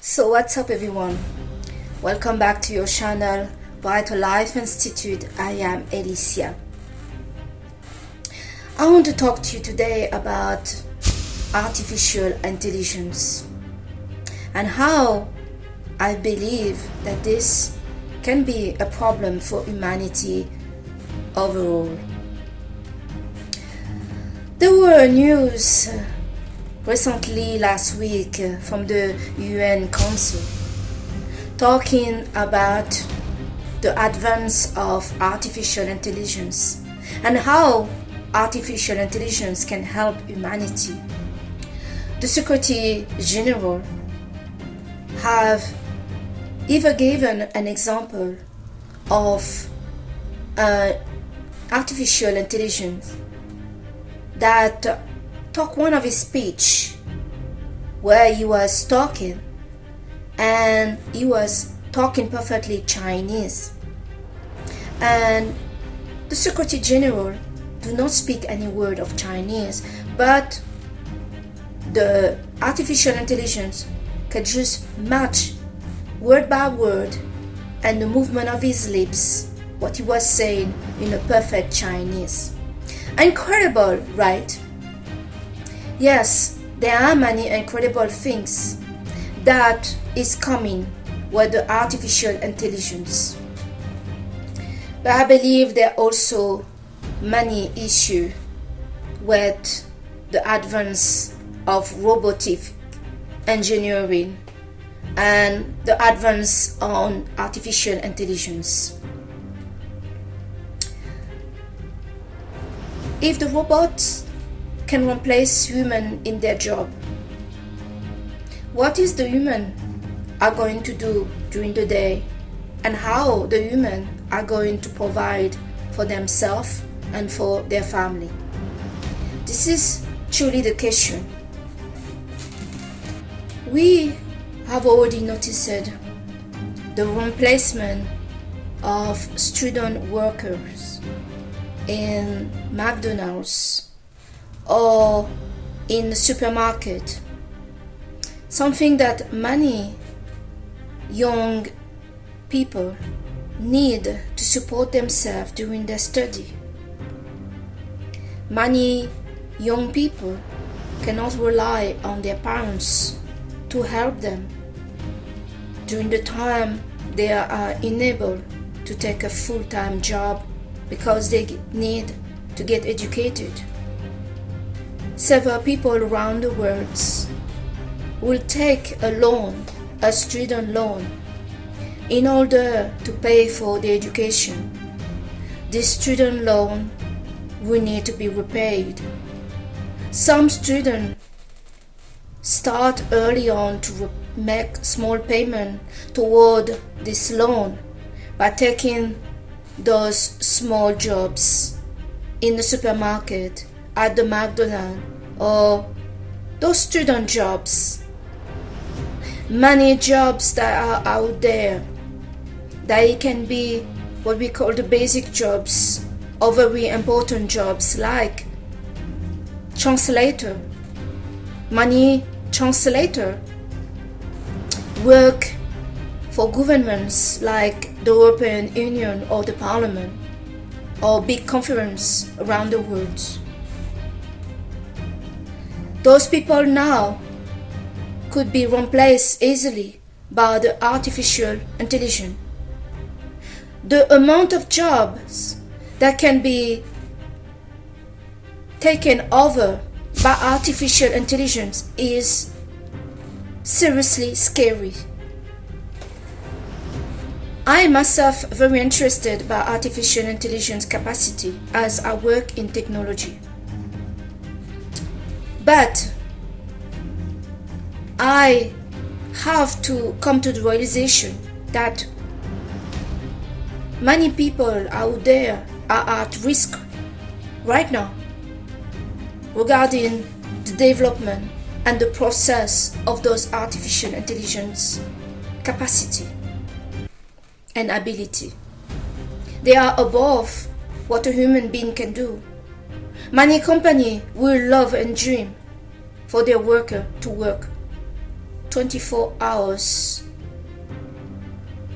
So what's up everyone? Welcome back to your channel Brighter Life Institute. I am Alicia. I want to talk to you today about artificial intelligence and how I believe that this can be a problem for humanity overall. There were news recently last week from the UN Council talking about the advance of artificial intelligence and how artificial intelligence can help humanity. The Secretary General have even given an example of artificial intelligence that took one of his speech where he was talking and he was talking perfectly Chinese, and the Secretary General do not speak any word of Chinese, but the artificial intelligence can just match word by word and the movement of his lips what he was saying in a perfect Chinese. Incredible, right? Yes, there are many incredible things that is coming with the artificial intelligence. But I believe there are also many issues with the advance of robotic engineering and the advance on artificial intelligence. If the robots can replace human in their job, what is the human are going to do during the day, and how the human are going to provide for themselves and for their family? This is truly the question. We have already noticed the replacement of student workers in McDonald's or in the supermarket, something that many young people need to support themselves during their study. Many young people cannot rely on their parents to help them during the time they are unable to take a full-time job because they need to get educated. Several people around the world will take a loan, a student loan, in order to pay for their education. This student loan will need to be repaid. Some students start early on to make small payment toward this loan by taking those small jobs in the supermarket, at the McDonald's, or those student jobs. Many jobs that are out there, that can be what we call the basic jobs, or very important jobs like translator. Many translator work for governments like the European Union or the Parliament or big conference around the world. Those people now could be replaced easily by the artificial intelligence. The amount of jobs that can be taken over by artificial intelligence is seriously scary. I am myself very interested by artificial intelligence capacity as I work in technology. But I have to come to the realization that many people out there are at risk right now regarding the development and the process of those artificial intelligence capacity and ability. They are above what a human being can do. Many companies will love and dream for their worker to work 24 hours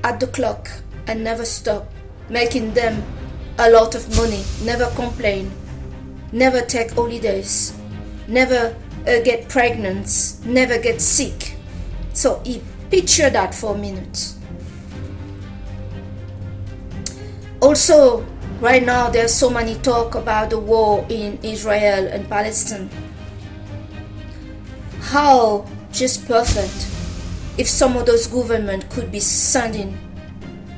at the clock and never stop, making them a lot of money, never complain, never take holidays, never get pregnant, never get sick. So picture that for a minute. Also, right now there's so many talk about the war in Israel and Palestine. How just perfect if some of those governments could be sending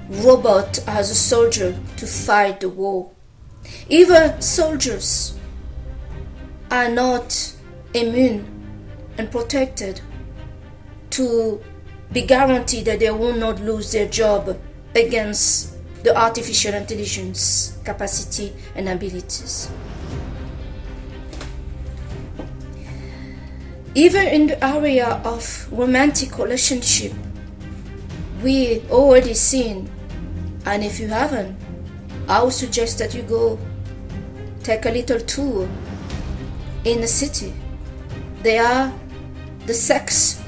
robots as a soldier to fight the war. Even soldiers are not immune and protected to be guaranteed that they will not lose their job against the artificial intelligence capacity and abilities. Even in the area of romantic relationship, we already seen, and if you haven't, I would suggest that you go take a little tour in the city. There are the sex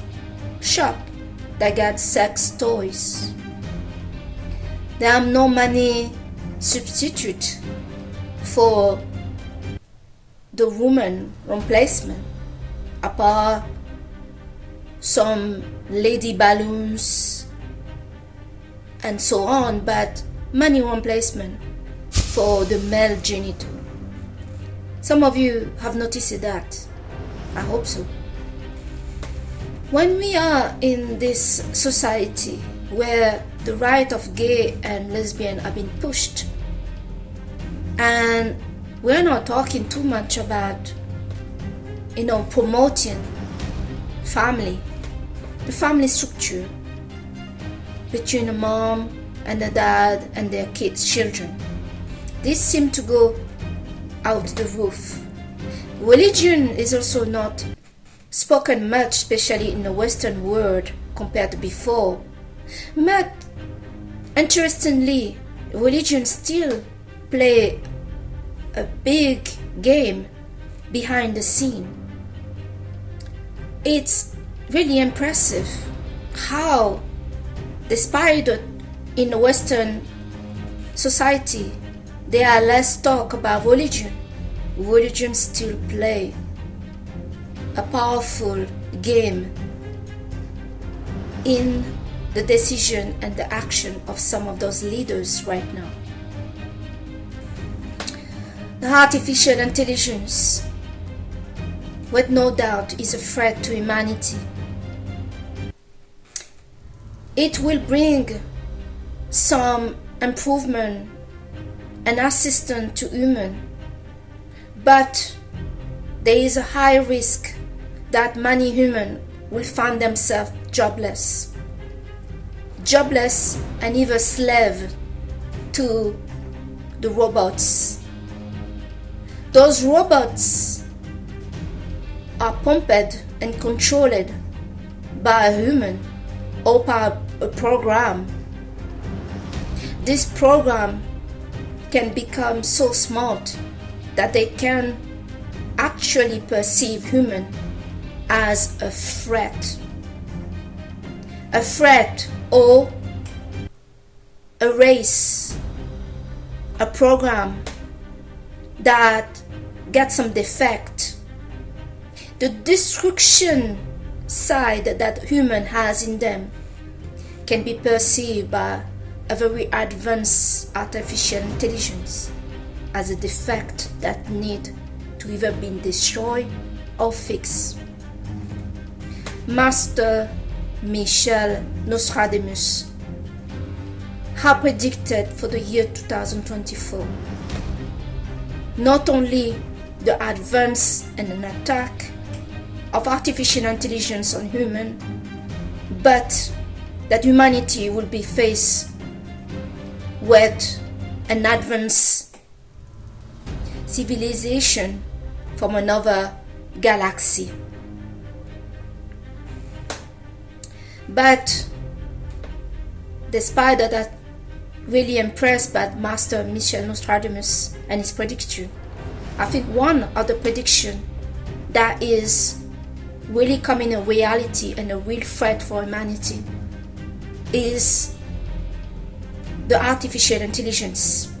shop that got sex toys. There are no money substitute for the woman replacement, apart some lady balloons and so on, but money replacement for the male genital. Some of you have noticed that. I hope so. When we are in this society where the right of gay and lesbian have been pushed, and we're not talking too much about promoting family, the family structure between a mom and a dad and their kids, children. This seems to go out the roof. Religion is also not spoken much, especially in the Western world compared to before. But interestingly, religion still play a big game behind the scene. It's really impressive how, despite in the Western society there are less talk about religion still play a powerful game in the decision and the action of some of those leaders right now. The artificial intelligence, with no doubt, is a threat to humanity. It will bring some improvement and assistance to human, but there is a high risk that many humans will find themselves jobless and even slave to the robots. Those robots are pumped and controlled by a human or by a program. This program can become so smart that they can actually perceive human as a threat or a race, a program that gets some defect. The destruction side that human has in them can be perceived by a very advanced artificial intelligence as a defect that need to either be destroyed or fixed. Master Michel Nostradamus had predicted for the year 2024 not only the advance and an attack of artificial intelligence on human, but that humanity will be faced with an advanced civilization from another galaxy. But despite that, really impressed by Master Michel Nostradamus and his prediction. I think one of the prediction that is really coming a reality and a real threat for humanity is the artificial intelligence.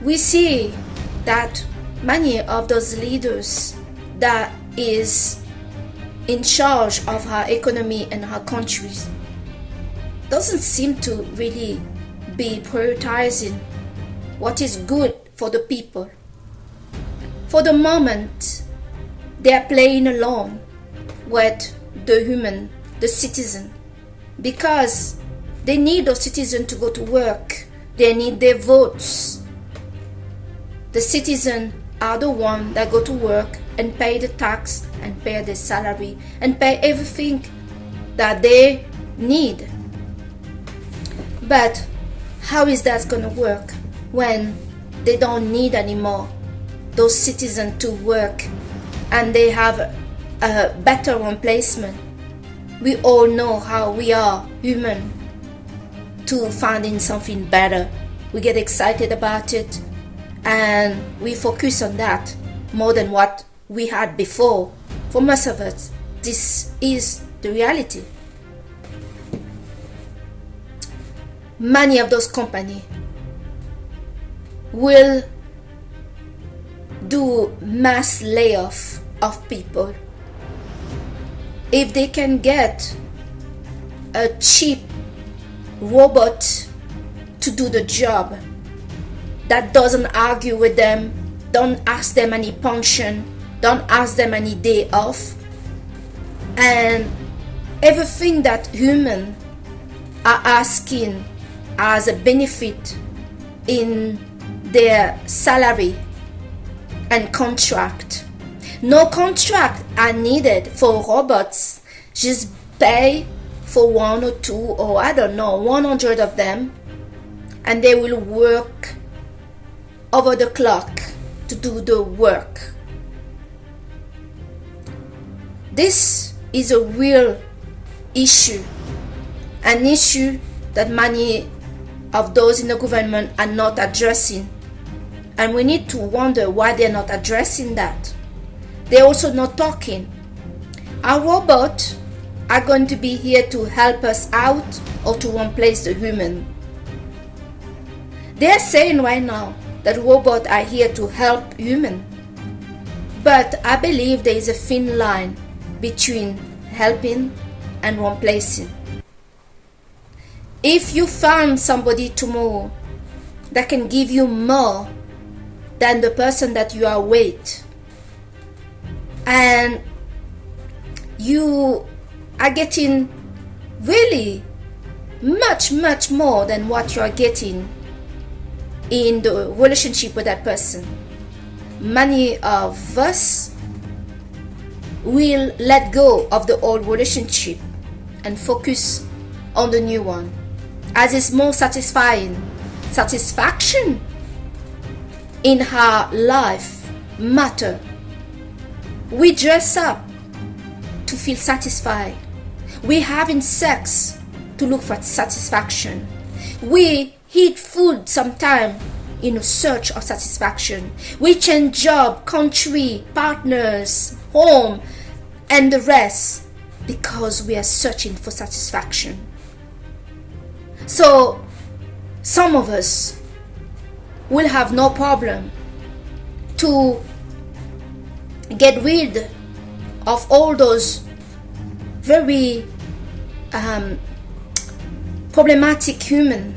We see that many of those leaders that is in charge of our economy and our countries doesn't seem to really be prioritizing what is good for the people. For the moment, they are playing along with the human, the citizen, because they need those citizens to go to work. They need their votes. The citizens are the ones that go to work and pay the tax and pay their salary and pay everything that they need. But how is that going to work when they don't need anymore those citizens to work and they have a better replacement? We all know how we are human to finding something better. We get excited about it and we focus on that more than what we had before. For most of us, this is the reality. Many of those companies will do mass layoff of people if they can get a cheap robot to do the job that doesn't argue with them, don't ask them any pension, don't ask them any day off, and everything that humans are asking as a benefit in their salary and contract. No contract are needed for robots. Just pay for one or two or I don't know, 100 of them, and they will work over the clock to do the work. This is a real issue, an issue that many of those in the government are not addressing. And we need to wonder why they're not addressing that. They're also not talking. Our robots are going to be here to help us out or to replace the human. They're saying right now that robots are here to help human. But I believe there is a thin line between helping and replacing. If you find somebody tomorrow that can give you more than the person that you are with, and you are getting really much more than what you are getting in the relationship with that person, many of us will let go of the old relationship and focus on the new one, as it's more satisfying. Satisfaction in her life matter. We dress up to feel satisfied. We having sex to look for satisfaction. We eat food sometime in a search of satisfaction. We change job, country, partners, home, and the rest because we are searching for satisfaction. So some of us will have no problem to get rid of all those very problematic human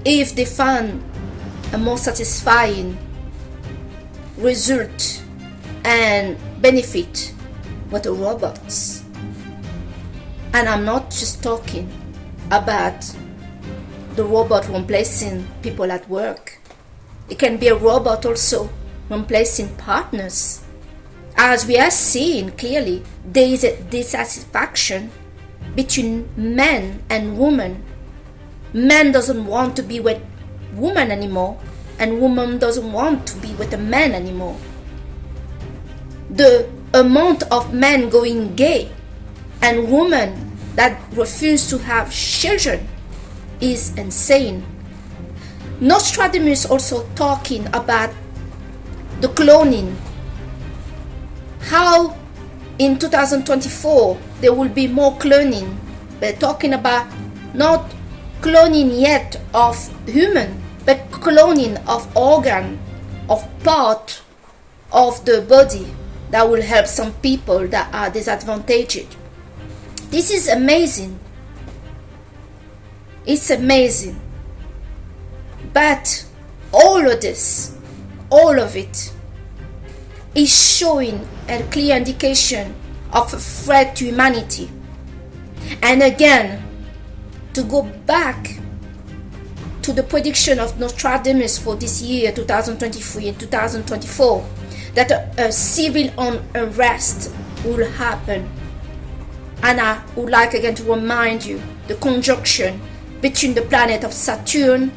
if they find a more satisfying result and benefit with the robots. And I'm not just talking about the robot replacing people at work. It can be a robot also replacing partners. As we are seeing clearly, there is a dissatisfaction between men and women. Man doesn't want to be with woman anymore, and woman doesn't want to be with a man anymore. The amount of men going gay and women that refuse to have children is insane. Nostradamus also talking about the cloning. How in 2024 there will be more cloning. They're talking about not cloning yet of human, but cloning of organ, of part of the body that will help some people that are disadvantaged. This is amazing. It's amazing. But all of this, all of it, is showing a clear indication of a threat to humanity. And again, to go back to the prediction of Nostradamus for this year, 2023 and 2024, that a civil unrest will happen. And I would like again to remind you the conjunction between the planet of Saturn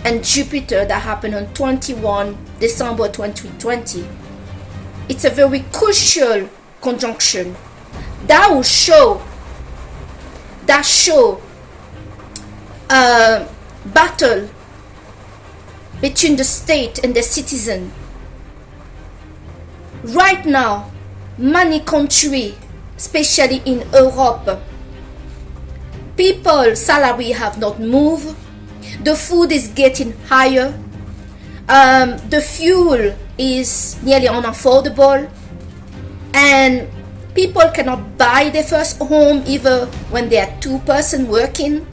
and Jupiter that happened on 21 December 2020. It's a very crucial conjunction that will show a battle between the state and the citizen. Right now, many countries, especially in Europe, people's salary have not moved. The food is getting higher. The fuel is nearly unaffordable, and people cannot buy their first home even when they are 2 persons working.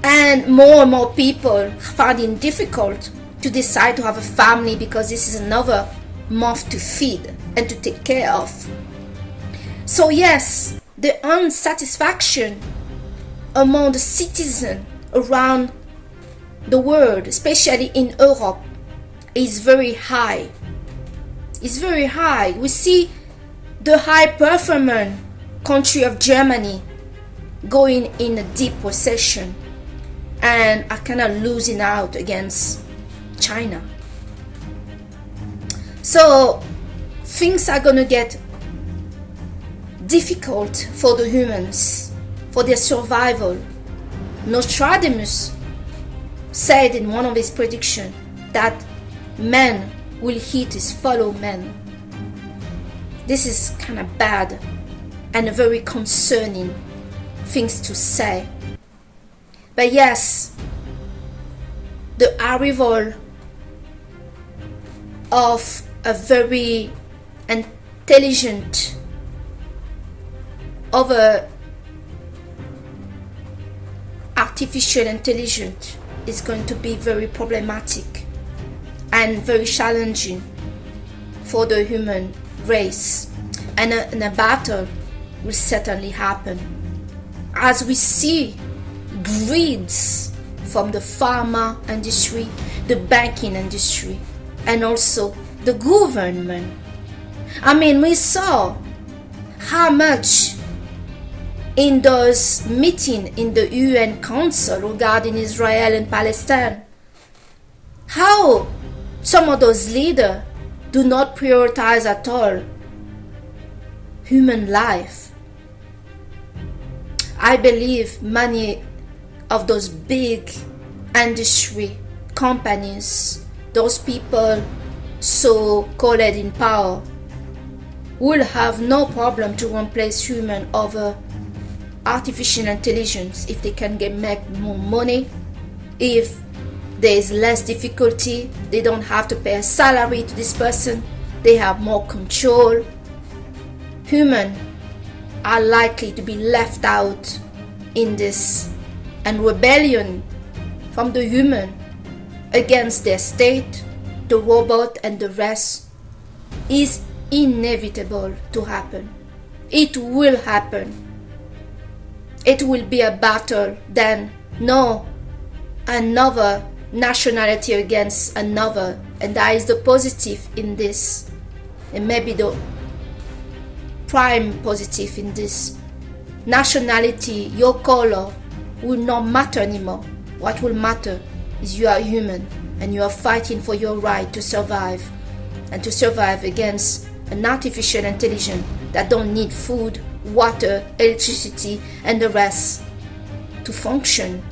And more people find it difficult to decide to have a family because this is another month to feed and to take care of. So yes, the unsatisfaction among the citizens around the world, especially in Europe, is very high. It's very high. We see the high performing country of Germany going in a deep recession and are kind of losing out against China. So things are going to get difficult for the humans, for their survival. Nostradamus said in one of his predictions that man will hit his fellow man. This is kind of bad and a very concerning things to say. But yes, the arrival of a very intelligent, of a artificial intelligence is going to be very problematic and very challenging for the human race, and a battle will certainly happen as we see greeds from the pharma industry, the banking industry, and also the government. I mean, we saw how much in those meetings in the UN Council regarding Israel and Palestine, how some of those leaders do not prioritize at all human life. I believe many of those big industry companies, those people so-called in power, will have no problem to replace human over artificial intelligence if they can make more money, if there is less difficulty, they don't have to pay a salary to this person, they have more control. Humans are likely to be left out in this, and rebellion from the human against their state, the robot and the rest is inevitable to happen. It will happen. It will be a battle, then no another nationality against another, and that is the positive in this, and maybe the prime positive in this. Nationality, your color will not matter anymore. What will matter is you are human and you are fighting for your right to survive, and to survive against an artificial intelligence that don't need food, water, electricity, and the rest to function.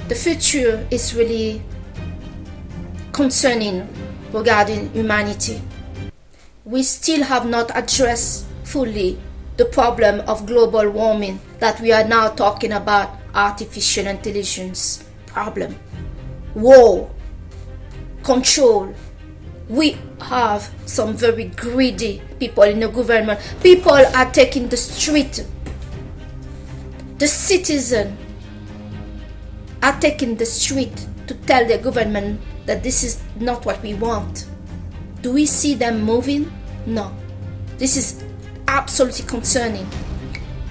The future is really concerning regarding humanity. We still have not addressed fully the problem of global warming that we are now talking about, artificial intelligence problem, war, control. We have some very greedy people in the government. People are taking the street. The citizen are taking the street to tell the government that this is not what we want. Do we see them moving? No. This is absolutely concerning.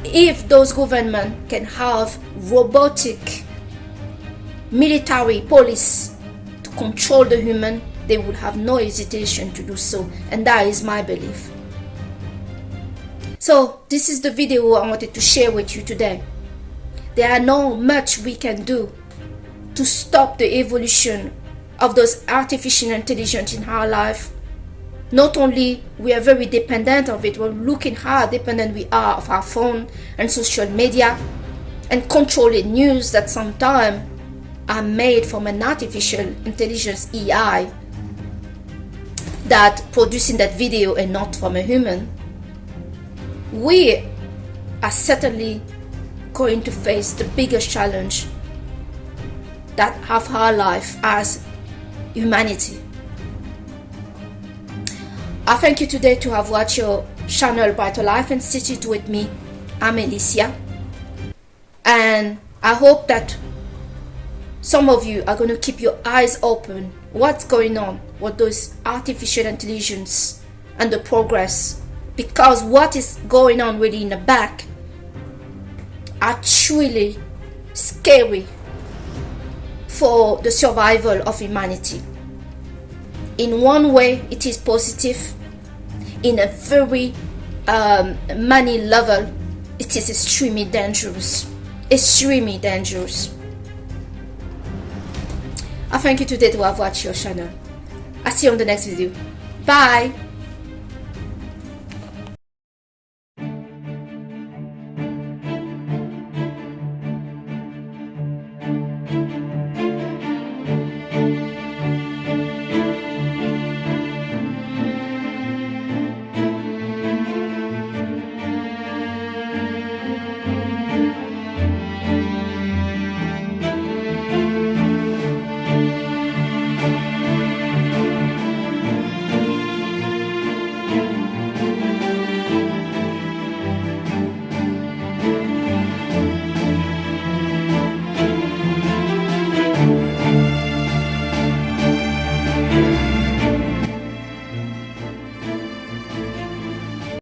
If those governments can have robotic military police to control the human, they would have no hesitation to do so, and that is my belief. So this is the video I wanted to share with you today. There are not much we can do to stop the evolution of those artificial intelligence in our life. Not only we are very dependent of it, we're looking how dependent we are of our phone and social media and controlling news that sometimes are made from an artificial intelligence AI that producing that video and not from a human. We are certainly going to face the biggest challenge that of our life as humanity. I thank you today to have watched your channel Brighter Life Institute with me. I'm Alicia, and I hope that some of you are going to keep your eyes open what's going on with those artificial intelligence and the progress, because what is going on really in the back are truly scary for the survival of humanity. In one way it is positive, in a very money level it is extremely dangerous. Extremely dangerous. I thank you today to have watched your channel. I'll see you on the next video. Bye.